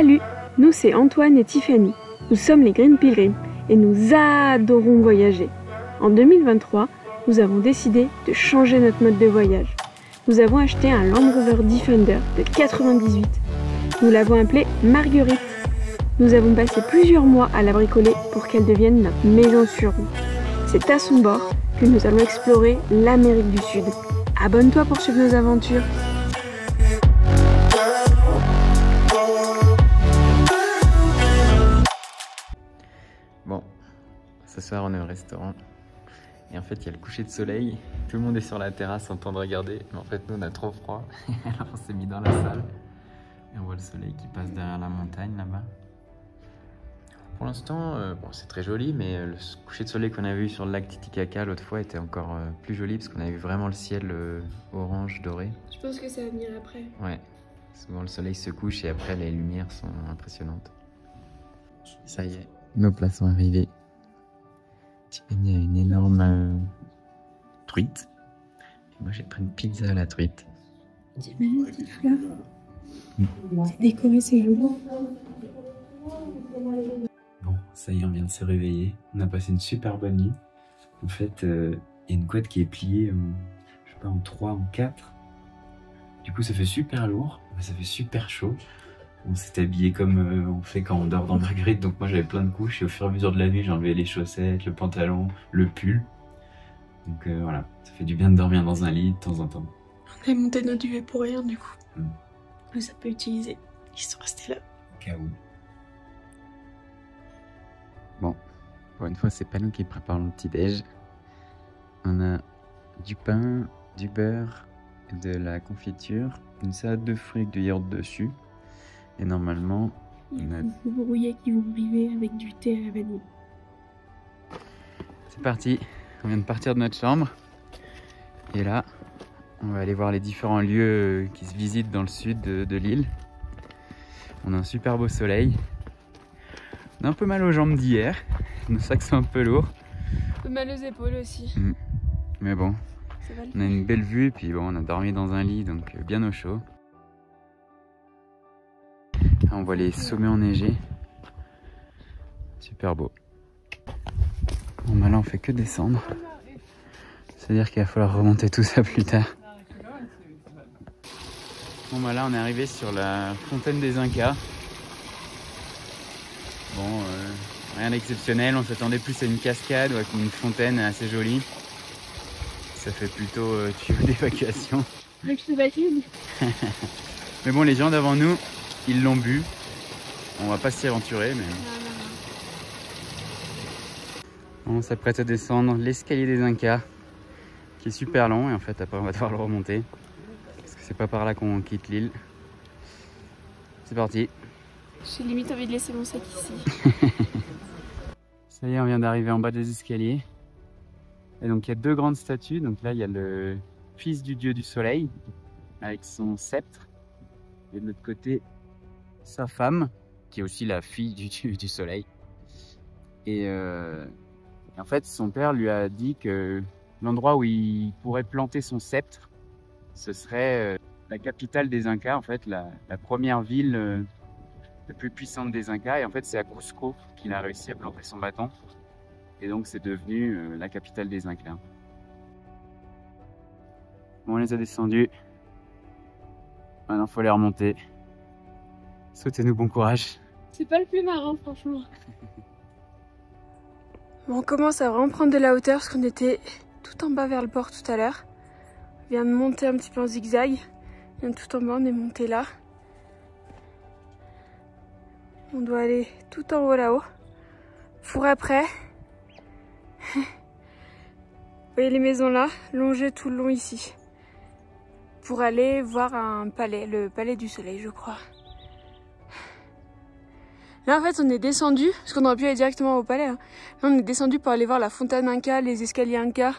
Salut, nous c'est Antoine et Tiffany. Nous sommes les Green Pilgrims et nous adorons voyager. En 2023, nous avons décidé de changer notre mode de voyage. Nous avons acheté un Land Rover Defender de 98. Nous l'avons appelé Marguerite. Nous avons passé plusieurs mois à la bricoler pour qu'elle devienne notre maison sur roue. C'est à son bord que nous allons explorer l'Amérique du Sud. Abonne-toi pour suivre nos aventures. Bon, ce soir on est au restaurant et en fait il y a le coucher de soleil, tout le monde est sur la terrasse en train de regarder, mais en fait nous on a trop froid, alors on s'est mis dans la salle et on voit le soleil qui passe derrière la montagne là-bas. Pour l'instant, bon, c'est très joli, mais le coucher de soleil qu'on a vu sur le lac Titicaca l'autre fois était encore plus joli parce qu'on avait vraiment le ciel orange doré. Je pense que ça va venir après. Ouais, souvent le soleil se couche et après les lumières sont impressionnantes. Ça y est, nos plats sont arrivés. Tiffany a une énorme truite. Et moi j'ai pris une pizza à la truite. C'est magnifique, fleur. C'est décoré, c'est joli. Bon, ça y est, on vient de se réveiller. On a passé une super bonne nuit. En fait, il y a une couette qui est pliée en, je sais pas, en 3, en 4. Du coup, ça fait super lourd, mais ça fait super chaud. On s'est habillé comme on fait quand on dort dans Marguerite. Donc moi, j'avais plein de couches et au fur et à mesure de la nuit, j'ai enlevé les chaussettes, le pantalon, le pull. Donc voilà, ça fait du bien de dormir dans un lit de temps en temps. On a monté nos duvets pour rien du coup. Mais ça peut utiliser. Ils sont restés là. Au cas où. Bon, pour une fois, c'est pas nous qui préparons le petit-déj. On a du pain, du beurre, de la confiture, une salade de fruits avec du yaourt dessus. Et normalement, on a... des brouillés qui vont arriver avec du thé à la vanille. C'est parti, on vient de partir de notre chambre. Et là, on va aller voir les différents lieux qui se visitent dans le sud de l'île. On a un super beau soleil. On a un peu mal aux jambes d'hier, nos sacs sont un peu lourds. Un peu mal aux épaules aussi. Mais bon, Ça va le on a une belle vue et puis bon, on a dormi dans un lit donc bien au chaud. Là, on voit les sommets enneigés. Super beau. Bon bah là on fait que descendre. C'est-à-dire qu'il va falloir remonter tout ça plus tard. Bon bah là on est arrivé sur la fontaine des Incas. Bon, rien d'exceptionnel, on s'attendait plus à une cascade ou à une fontaine assez jolie. Ça fait plutôt tuyau d'évacuation. que je te valide. Mais bon, les gens d'avant nous, ils l'ont bu. On va pas s'y aventurer, mais... On s'apprête à descendre l'escalier des Incas, qui est super long, et en fait après on va devoir le remonter. Parce que c'est pas par là qu'on quitte l'île. C'est parti. J'ai limite envie de laisser mon sac ici. Ça y est, on vient d'arriver en bas des escaliers. Et donc il y a deux grandes statues. Donc là il y a le fils du dieu du soleil avec son sceptre. Et de l'autre côté, sa femme, qui est aussi la fille du dieu du soleil. Et en fait, son père lui a dit que l'endroit où il pourrait planter son sceptre, ce serait la capitale des Incas, en fait, la première ville la plus puissante des Incas. Et en fait, c'est à Cusco qu'il a réussi à planter son bâton. Et donc, c'est devenu la capitale des Incas. Bon, on les a descendus. Maintenant, il faut les remonter. Souhaitez-nous bon courage. C'est pas le plus marrant, franchement. Bon, on commence à vraiment prendre de la hauteur parce qu'on était tout en bas vers le port tout à l'heure. On vient de monter un petit peu en zigzag. On vient tout en bas, on est monté là. On doit aller tout en haut là-haut. Pour après. Vous voyez les maisons là, longées tout le long ici. Pour aller voir un palais, le palais du soleil, je crois. Là, en fait, on est descendu, parce qu'on aurait pu aller directement au palais. Hein. Là, on est descendu pour aller voir la fontaine Inca, les escaliers Inca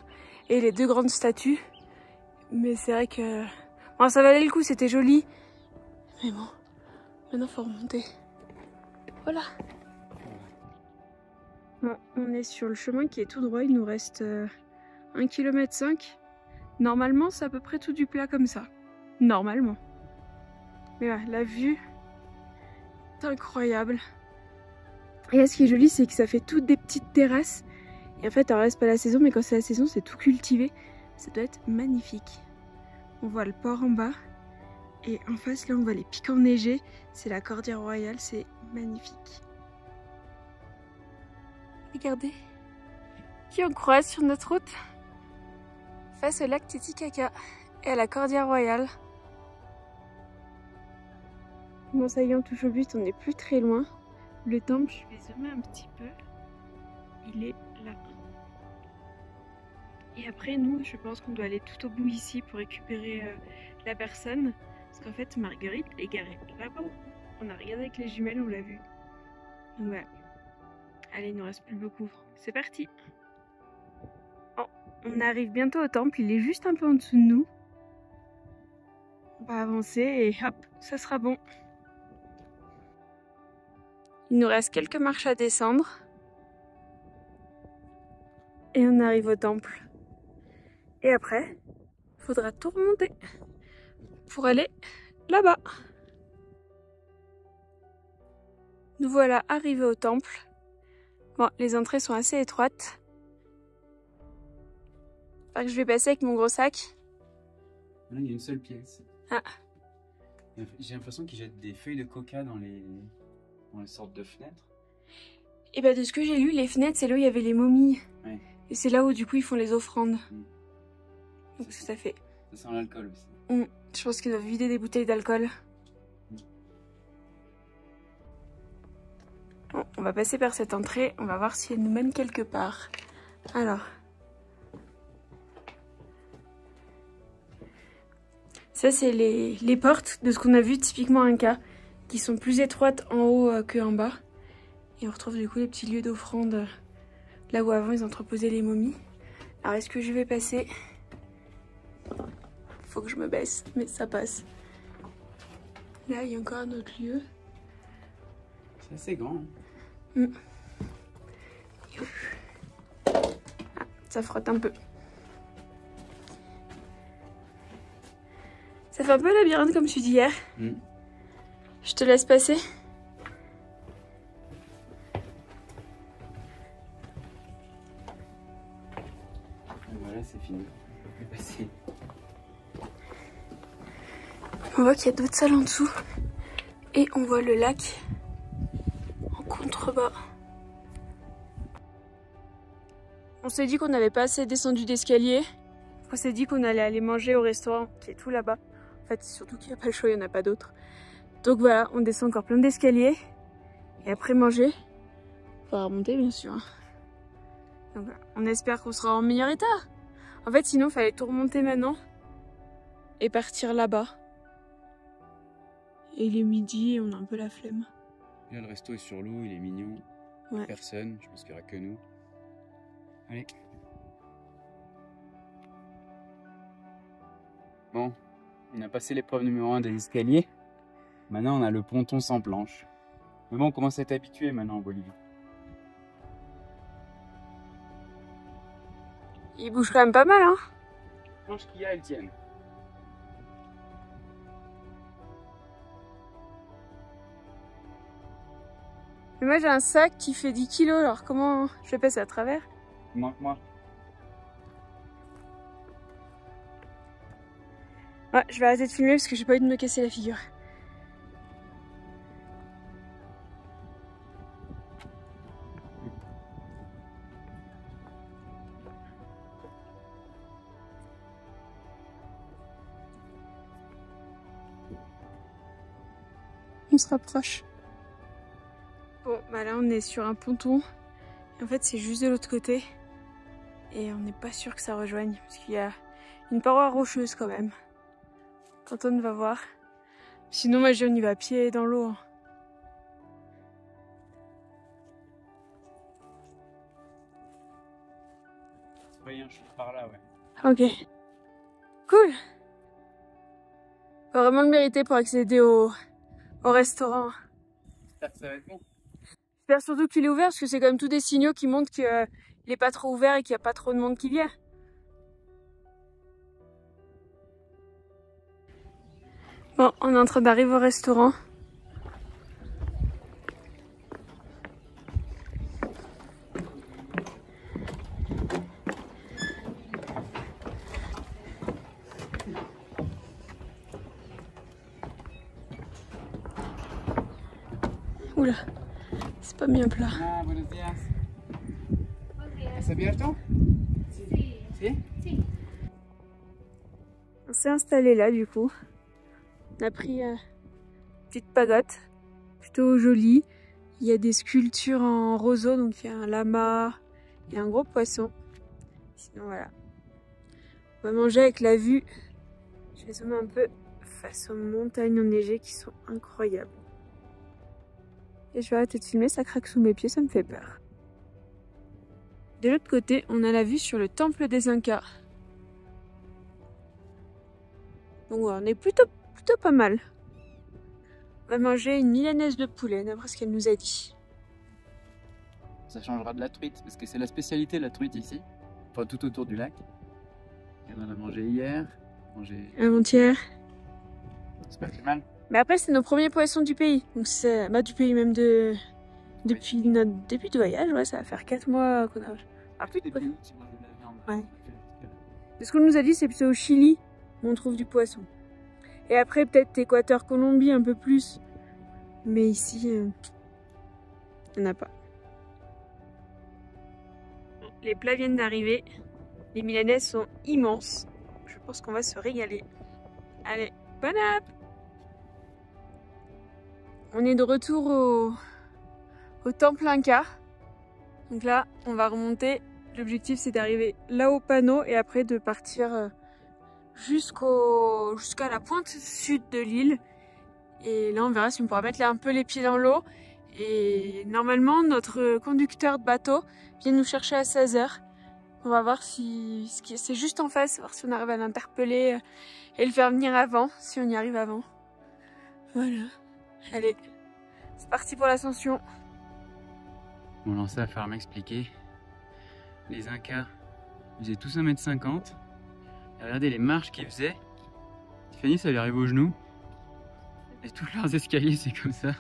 et les deux grandes statues. Mais c'est vrai que... Bon, ça valait le coup, c'était joli. Mais bon, maintenant, faut remonter. Voilà. Bon, on est sur le chemin qui est tout droit. Il nous reste 1,5 km. Normalement, c'est à peu près tout du plat comme ça. Normalement. Mais ouais, la vue... juste incroyable. Et là, ce qui est joli, c'est que ça fait toutes des petites terrasses. Et en fait, alors là, c'est pas la saison, mais quand c'est la saison, c'est tout cultivé. Ça doit être magnifique. On voit le port en bas. Et en face, là, on voit les pics enneigés. C'est la Cordillère Royale, c'est magnifique. Regardez qui on croise sur notre route. Face au lac Titicaca et à la Cordillère Royale. Bon, ça y est, on touche au but, on n'est plus très loin. Le temple, je vais zoomer un petit peu. Il est là. Et après, nous, je pense qu'on doit aller tout au bout ici pour récupérer la personne. Parce qu'en fait, Marguerite est garée là-bas. On a regardé avec les jumelles, on l'a vu. Donc voilà. Allez, il nous reste plus beaucoup. C'est parti. Oh, on arrive bientôt au temple, il est juste un peu en dessous de nous. On va avancer et hop, ça sera bon. Il nous reste quelques marches à descendre. Et on arrive au temple. Et après, il faudra tout remonter pour aller là-bas. Nous voilà arrivés au temple. Bon, les entrées sont assez étroites. J'espère que je vais passer avec mon gros sac. Là, il y a une seule pièce. Ah. J'ai l'impression qu'ils jettent des feuilles de coca dans les sortes de fenêtres. Et bah de ce que j'ai lu, les fenêtres, c'est là où il y avait les momies. Ouais. Et c'est là où du coup ils font les offrandes. Donc ça fait. Ça sent l'alcool aussi. Je pense qu'ils doivent vider des bouteilles d'alcool. Bon, on va passer par cette entrée, on va voir si elle nous mène quelque part. Alors. Ça c'est les portes de ce qu'on a vu typiquement Inca, qui sont plus étroites en haut que en bas. Et on retrouve du coup les petits lieux d'offrande, là où avant ils entreposaient les momies. Alors est-ce que je vais passer? Faut que je me baisse, mais ça passe. Là il y a encore un autre lieu. C'est assez grand. Ah, ça frotte un peu. Ça fait un peu labyrinthe comme tu dis hier. Je te laisse passer. Voilà, c'est fini. On peut passer. On voit qu'il y a d'autres salles en dessous. Et on voit le lac en contrebas. On s'est dit qu'on n'avait pas assez descendu d'escalier. On s'est dit qu'on allait aller manger au restaurant qui est tout là-bas. En fait, c'est surtout qu'il n'y a pas le choix, il n'y en a pas d'autres. Donc voilà, on descend encore plein d'escaliers. Et après manger, il faudra remonter bien sûr. Donc voilà, on espère qu'on sera en meilleur état. En fait, sinon, il fallait tout remonter maintenant et partir là-bas. Et il est midi et on a un peu la flemme. Là, le resto est sur l'eau, il est mignon. Ouais. Personne, je pense qu'il n'y aura que nous. Allez. Bon, on a passé l'épreuve numéro 1 des escaliers. Maintenant, on a le ponton sans planche. Mais bon, on commence à être habitué maintenant en Bolivie. Il bouge quand même pas mal, hein. Les planches qu'il y a, elles tiennent. Mais moi j'ai un sac qui fait 10 kilos, alors comment je vais passer à travers? Moi. Ouais, je vais arrêter de filmer parce que j'ai pas envie de me casser la figure. On se rapproche. Bon, bah là on est sur un ponton. Et en fait c'est juste de l'autre côté. Et on n'est pas sûr que ça rejoigne. Parce qu'il y a une paroi rocheuse quand même. Antoine va voir. Sinon moi on y va à pied dans l'eau. Hein. Rien, je suis par là, ouais. Ok. Cool. Faut vraiment le mériter pour accéder au restaurant. J'espère que ça va être bon. J'espère surtout qu'il est ouvert parce que c'est quand même tous des signaux qui montrent qu'il n'est pas trop ouvert et qu'il n'y a pas trop de monde qui vient. Bon, on est en train d'arriver au restaurant. Oula, c'est pas bien plat. Ah, buenos días. ¿Está abierto? Sí. On s'est installé là du coup. On a pris une petite pagode, plutôt jolie. Il y a des sculptures en roseau, donc il y a un lama et un gros poisson. Sinon voilà. On va manger avec la vue. Je vais zoomer un peu face aux montagnes enneigées qui sont incroyables. Et je vais arrêter de filmer, ça craque sous mes pieds, ça me fait peur. De l'autre côté, on a la vue sur le temple des Incas. Donc on est plutôt pas mal. On va manger une milanaise de poulet, d'après ce qu'elle nous a dit. Ça changera de la truite, parce que c'est la spécialité de la truite ici. Enfin, tout autour du lac. Et on en a mangé hier. Avant-hier. C'est pas plus mal. Mais après, c'est nos premiers poissons du pays. Donc c'est du pays même depuis notre début de voyage. Ouais, ça va faire 4 mois qu'on a... Ah, plus de Des pays où tu manges de la viande. Ouais. Ce qu'on nous a dit, c'est plutôt au Chili où on trouve du poisson. Et après, peut-être Équateur, Colombie, un peu plus. Mais ici, il n'y en a pas. Les plats viennent d'arriver. Les milanaises sont immenses. Je pense qu'on va se régaler. Allez, bon app! On est de retour au temple Inca. Donc là, on va remonter. L'objectif, c'est d'arriver là au panneau et après de partir jusqu'à la pointe sud de l'île. Et là, on verra si on pourra mettre un peu les pieds dans l'eau. Et normalement, notre conducteur de bateau vient nous chercher à 16 h. On va voir si c'est juste en face, voir si on arrive à l'interpeller et le faire venir avant, si on y arrive avant. Voilà. Allez, c'est parti pour l'ascension. On lançait à faire m'expliquer. Les Incas faisaient tous 1,50 m. Et regardez les marches qu'ils faisaient. Tiffany, ça lui arrive aux genoux. Et tous leurs escaliers, c'est comme ça.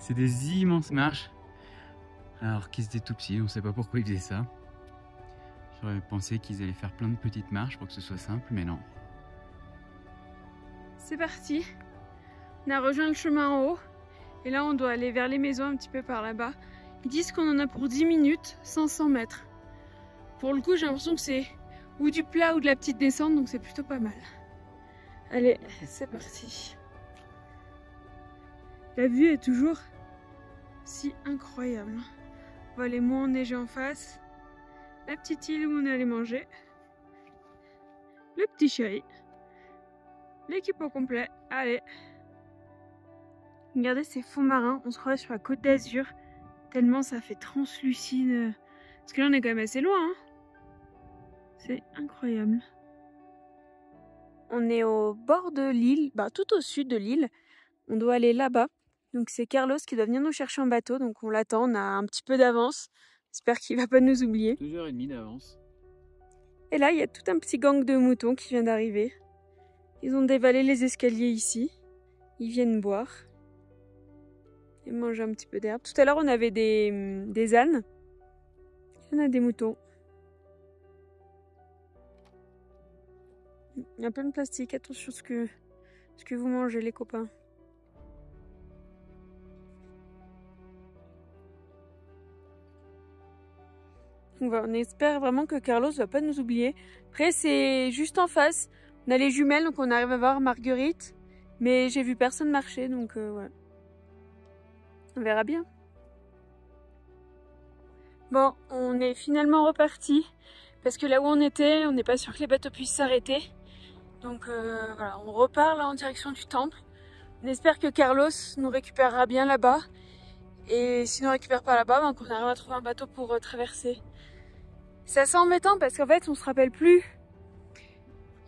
C'est des immenses marches. Alors qu'ils étaient tout petits, on sait pas pourquoi ils faisaient ça. J'aurais pensé qu'ils allaient faire plein de petites marches pour que ce soit simple, mais non. C'est parti. On a rejoint le chemin en haut. Et là, on doit aller vers les maisons un petit peu par là-bas. Ils disent qu'on en a pour 10 minutes, 500 mètres. Pour le coup, j'ai l'impression que c'est ou du plat ou de la petite descente, donc c'est plutôt pas mal. Allez, c'est parti. La vue est toujours si incroyable. On voit les monts enneigés en face. La petite île où on est allé manger. Le petit chéri. L'équipe au complet. Allez. Regardez ces fonds marins. On se croirait sur la côte d'Azur. Tellement ça fait translucide. Parce que là, on est quand même assez loin. Hein. C'est incroyable. On est au bord de l'île. Tout au sud de l'île. On doit aller là-bas. Donc c'est Carlos qui doit venir nous chercher en bateau. Donc on l'attend. On a un petit peu d'avance. J'espère qu'il va pas nous oublier. 2h30 d'avance. Et là, il y a tout un petit gang de moutons qui vient d'arriver. Ils ont dévalé les escaliers ici. Ils viennent boire. Et manger un petit peu d'herbe. Tout à l'heure, on avait des ânes. Il y en a des moutons. Il y a plein de plastique. Attention à ce que vous mangez, les copains. On espère vraiment que Carlos ne va pas nous oublier. Après, c'est juste en face. On a les jumelles, donc on arrive à voir Marguerite. Mais j'ai vu personne marcher, donc ouais. On verra bien. Bon, on est finalement reparti. Parce que là où on était, on n'est pas sûr que les bateaux puissent s'arrêter. Donc voilà, on repart là en direction du temple. On espère que Carlos nous récupérera bien là-bas. Et s'il ne nous récupère pas là-bas, qu'on arrive à trouver un bateau pour traverser. C'est assez embêtant parce qu'en fait, on se rappelle plus.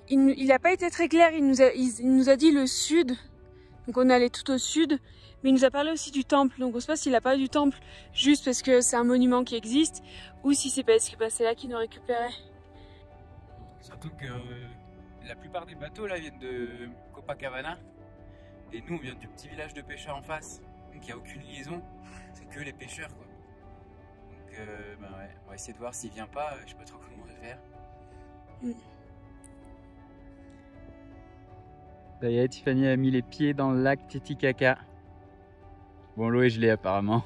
Il n'a pas été très clair, il nous a dit le sud. Donc on est allé tout au sud. Mais il nous a parlé aussi du temple. Donc on ne sait pas s'il a parlé du temple juste parce que c'est un monument qui existe. Ou si c'est parce que c'est là qu'il nous récupérait. Surtout que la plupart des bateaux là viennent de Copacabana. Et nous on vient du petit village de pêcheurs en face. Donc il n'y a aucune liaison. C'est que les pêcheurs quoi. Donc ouais, on va essayer de voir s'il vient pas. Je sais pas trop comment on va faire. Ça y est, Tiffany a mis les pieds dans le lac Titicaca. Bon, l'eau est gelée apparemment.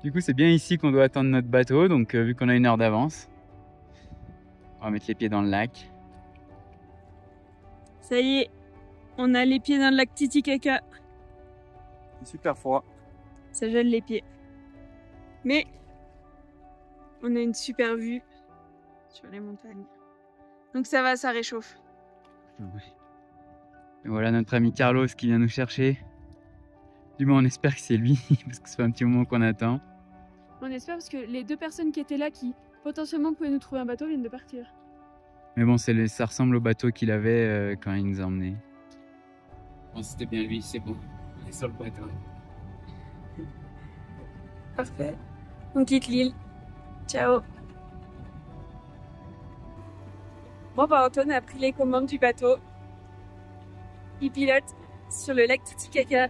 Du coup, c'est bien ici qu'on doit attendre notre bateau, donc vu qu'on a 1 heure d'avance, on va mettre les pieds dans le lac. Ça y est, on a les pieds dans le lac Titicaca. C'est super froid. Ça gèle les pieds. Mais on a une super vue sur les montagnes. Donc ça va, ça réchauffe. Et voilà notre ami Carlos qui vient nous chercher. Du moins on espère que c'est lui, parce que ça fait un petit moment qu'on attend. On espère parce que les 2 personnes qui étaient là, qui potentiellement pouvaient nous trouver un bateau, viennent de partir. Mais bon, ça ressemble au bateau qu'il avait quand il nous a emmenés. Bon, c'était bien lui, c'est bon. On est sur le bateau. Parfait. On quitte l'île. Ciao. Bon, bah Antoine a pris les commandes du bateau. Il pilote sur le lac Titicaca.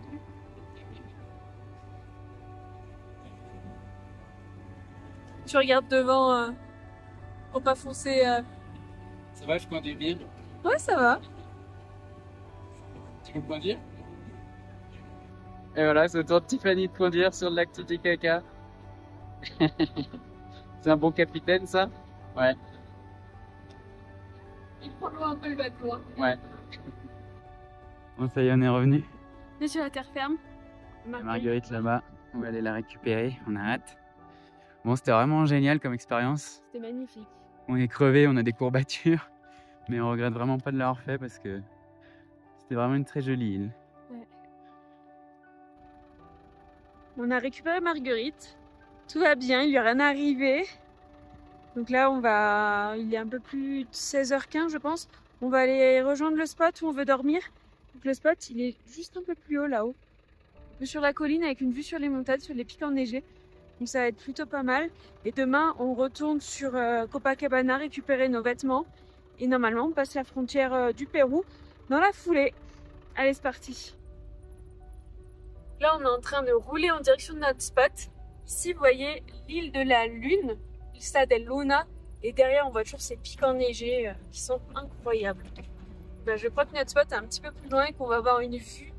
Je regarde devant pour pas foncer. Ça va, je conduis bien? Ouais, ça va. Tu peux conduire? Et voilà, c'est au tour de Tiffany de conduire sur le lac Titicaca. C'est un bon capitaine, ça? Ouais. Il prend loin un peu le bateau. Ouais. Bon, ça y est, on est revenu. On est sur la terre ferme. Marguerite là-bas, on va aller la récupérer, on a hâte. Bon, c'était vraiment génial comme expérience. C'était magnifique. On est crevé, on a des courbatures, mais on regrette vraiment pas de l'avoir fait parce que c'était vraiment une très jolie île. Ouais. On a récupéré Marguerite. Tout va bien, il lui est rien arrivé. Donc là, il est un peu plus de 16h15, je pense. On va aller rejoindre le spot où on veut dormir. Donc le spot, il est juste un peu plus haut là-haut. Un peu sur la colline avec une vue sur les montagnes, sur les pics enneigés. Donc ça va être plutôt pas mal. Et demain, on retourne sur Copacabana récupérer nos vêtements. Et normalement, on passe la frontière du Pérou dans la foulée. Allez, c'est parti. Là, on est en train de rouler en direction de notre spot. Ici, vous voyez l'île de la Lune, Ilha del Luna. Et derrière, on voit toujours ces pics enneigés qui sont incroyables. Ben, je crois que notre spot est un petit peu plus loin et qu'on va avoir une vue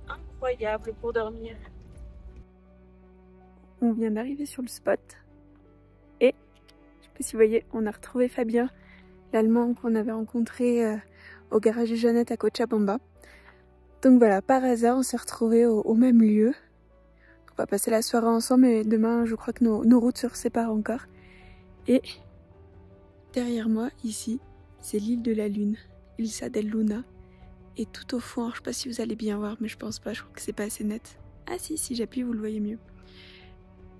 incroyable pour dormir. On vient d'arriver sur le spot. Et, je sais pas si vous voyez, on a retrouvé Fabien, l'Allemand qu'on avait rencontré au garage de Jeannette à Cochabamba. Donc voilà, par hasard, on s'est retrouvés au même lieu. On va passer la soirée ensemble et demain, je crois que nos routes se séparent encore. Et derrière moi, ici, c'est l'île de la Lune, Ilha del Luna. Et tout au fond, alors, je sais pas si vous allez bien voir, mais je pense pas, je crois que c'est pas assez net. Ah si, j'appuie, vous le voyez mieux.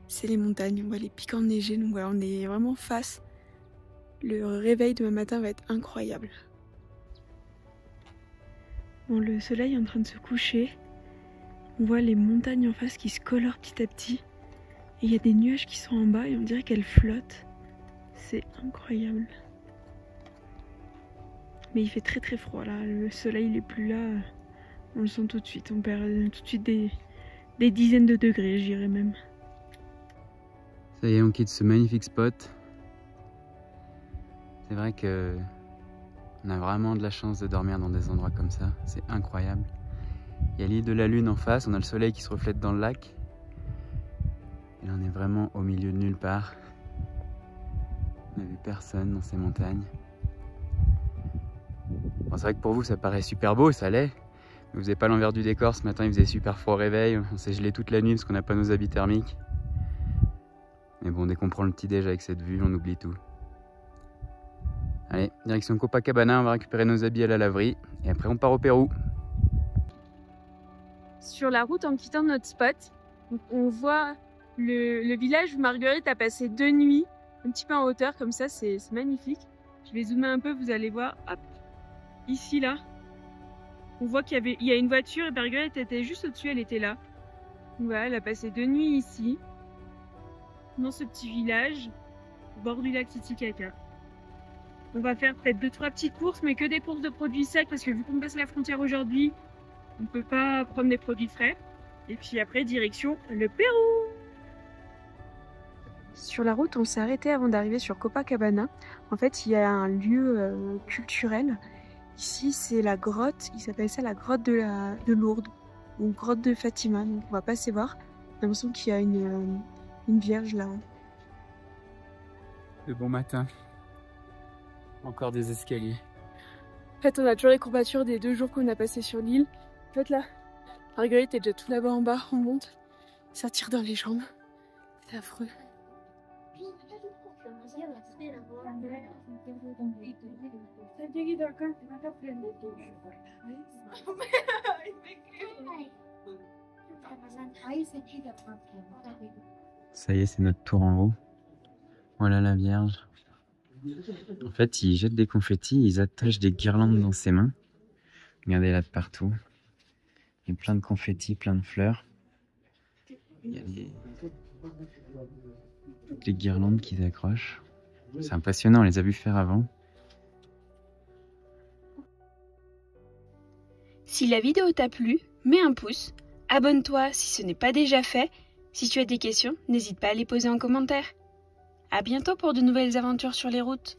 C'est les montagnes, on voit les pics enneigés, donc voilà, on est vraiment face. Le réveil demain matin va être incroyable. Bon, le soleil est en train de se coucher. On voit les montagnes en face qui se colorent petit à petit. Et il y a des nuages qui sont en bas et on dirait qu'elles flottent. C'est incroyable. Mais il fait très très froid là, le soleil il est plus là. On le sent tout de suite, on perd tout de suite des dizaines de degrés, je dirais même. Ça y est, on quitte ce magnifique spot. C'est vrai que on a vraiment de la chance de dormir dans des endroits comme ça, c'est incroyable. Il y a l'île de la Lune en face, on a le soleil qui se reflète dans le lac. Et on est vraiment au milieu de nulle part. On n'a vu personne dans ces montagnes. Bon, c'est vrai que pour vous ça paraît super beau, ça l'est. Mais vous n'avez pas l'envers du décor, ce matin il faisait super froid au réveil, on s'est gelé toute la nuit parce qu'on n'a pas nos habits thermiques. Mais bon, dès qu'on prend le petit déj avec cette vue, on oublie tout. Allez, direction Copacabana, on va récupérer nos habits à la laverie et après on part au Pérou. Sur la route, en quittant notre spot, on voit le village où Marguerite a passé 2 nuits, un petit peu en hauteur comme ça, c'est magnifique. Je vais zoomer un peu, vous allez voir, hop, ici là, on voit qu'il y a une voiture et Marguerite était juste au-dessus, elle était là. Donc voilà, elle a passé 2 nuits ici, dans ce petit village, au bord du lac Titicaca. On va faire peut-être 2-3 petites courses, mais que des courses de produits secs, parce que vu qu'on passe la frontière aujourd'hui, on ne peut pas prendre des produits frais. Et puis après, direction le Pérou. Sur la route, on s'est arrêté avant d'arriver sur Copacabana. En fait, il y a un lieu culturel. Ici, c'est la grotte, il s'appelle ça la grotte de Lourdes. une grotte de Fatima, donc on va passer voir. J'ai l'impression qu'il y a une vierge là. De bon matin. Encore des escaliers. En fait, on a toujours les courbatures des 2 jours qu'on a passé sur l'île. En fait, là, Marguerite est déjà tout là-bas en bas, on monte. Ça tire dans les jambes. C'est affreux. Ça y est, c'est notre tour en haut. Voilà la Vierge. En fait, ils jettent des confettis, ils attachent des guirlandes dans ses mains. Regardez là de partout. Il y a plein de confettis, plein de fleurs. Il y a toutes les guirlandes qu'ils accrochent. C'est impressionnant, on les a vus faire avant. Si la vidéo t'a plu, mets un pouce, abonne-toi si ce n'est pas déjà fait. Si tu as des questions, n'hésite pas à les poser en commentaire. À bientôt pour de nouvelles aventures sur les routes.